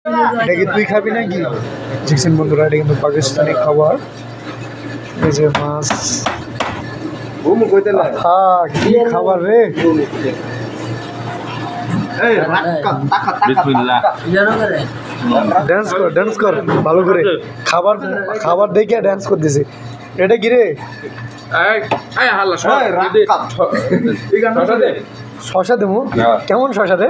এটা কি তুই খাবি নাকি? দেখছেন বন্ধুরা, এটা কিন্তু পাকিস্তানি খাবার। এই যে মাছ, হ্যাঁ কি খাবার রে। ড্যান্স কর ভালো করে। খাবার খাবার দেখে ড্যান্স করতেছে। এটা কি রে? শশা দেবো? কেমন শশা রে?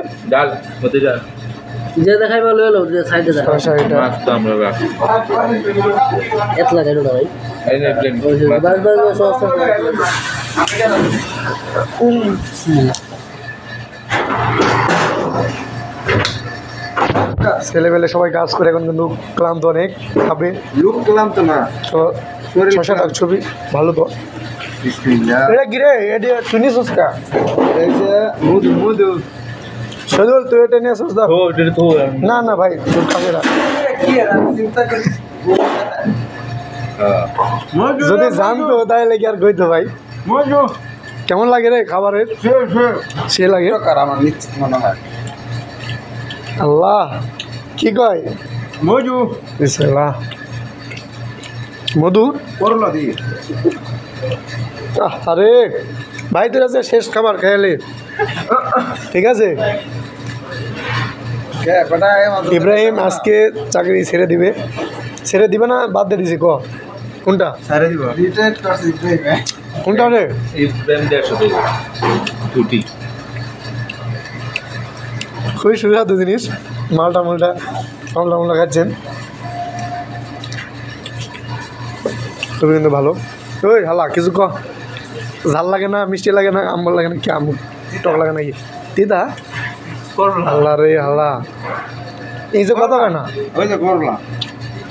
যে দেখাই ভালো হলো যে সাইডে দেখা শশা এটা এতলা কেন ভাই বাস ছেলেবেলে সবাই কাজ করে এখন কিন্তু ক্লান্ত অনেক, খাবে। লোক ক্লান্ত না, শশা ডাক ছবি ভালো তো। এটা কি রে? এটা তুই নিছিস কা? এই যে মধু মধু সজল তুই এটা নিয়ে আসিস? না না ভাই তোর খাবে না। যদি জানতো তাহলে কি আর কইতো ভাই। কেমন লাগে রে খাবারের? সে লাগে আমার নিশ্চিত মনে হয়। আল্লাহ কি কয়? মধু বিসমিল্লাহ। মধু করলা দিয়ে আরে ভাই তোর আছে শেষ খাবার খেয়ালি, ঠিক আছে? ইব্রাহিম আজকে চাকরি ছেড়ে দিবে। ছেড়ে দিবে না বাদ দিয়ে দিছি? কোনটা ছেড়ে দিব? কোনটা রে? খুবই সুস্বাদু জিনিস। মালটা মালটা খাচ্ছেন, তবে কিন্তু ভালো। ওই হালা কিছু ঝাল লাগে না, মিষ্টি লাগে না, আম্বল লাগে না, কি আম টক লাগে নাকি? দিদা হাল্লা রে হাল্লা, এই যে কথা হয় না। ওই যে করলা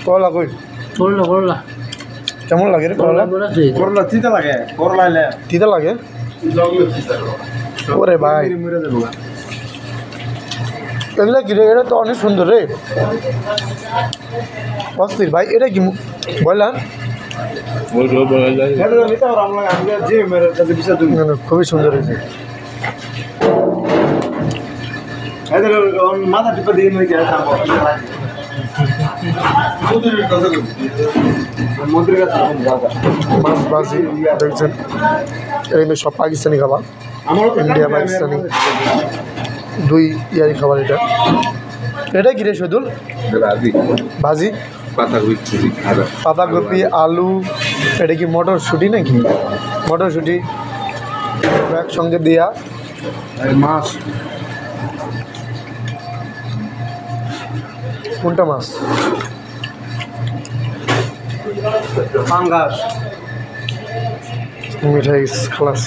করলা কই? করলা কেমন লাগে রে করলা? করলা তিতা লাগে, করলা এলে তিতা লাগে ওরে ভাই। মরে যাবো। এগুলো কি রে? এটা তো অনেক সুন্দর রে, অস্থির ভাই। এটা কি বললাম? খুবই সুন্দর হয়েছে। মাথা টিপা দিয়ে মাছ ভাজি দেখছেন, এটা কিন্তু সব পাকিস্তানি খাবার। ইন্ডিয়া পাকিস্তানি দুই ইয়ারি খাবার এটা। এটা কি রে সদুল? ভাজি পাতাকপি আলু, এটা কি মটরশুঁটি নাকি? মটরশুঁটি একসঙ্গে দেয়া মাছ। কোনটা মাছ? পাঙ্গাস। মিঠাই খালাস।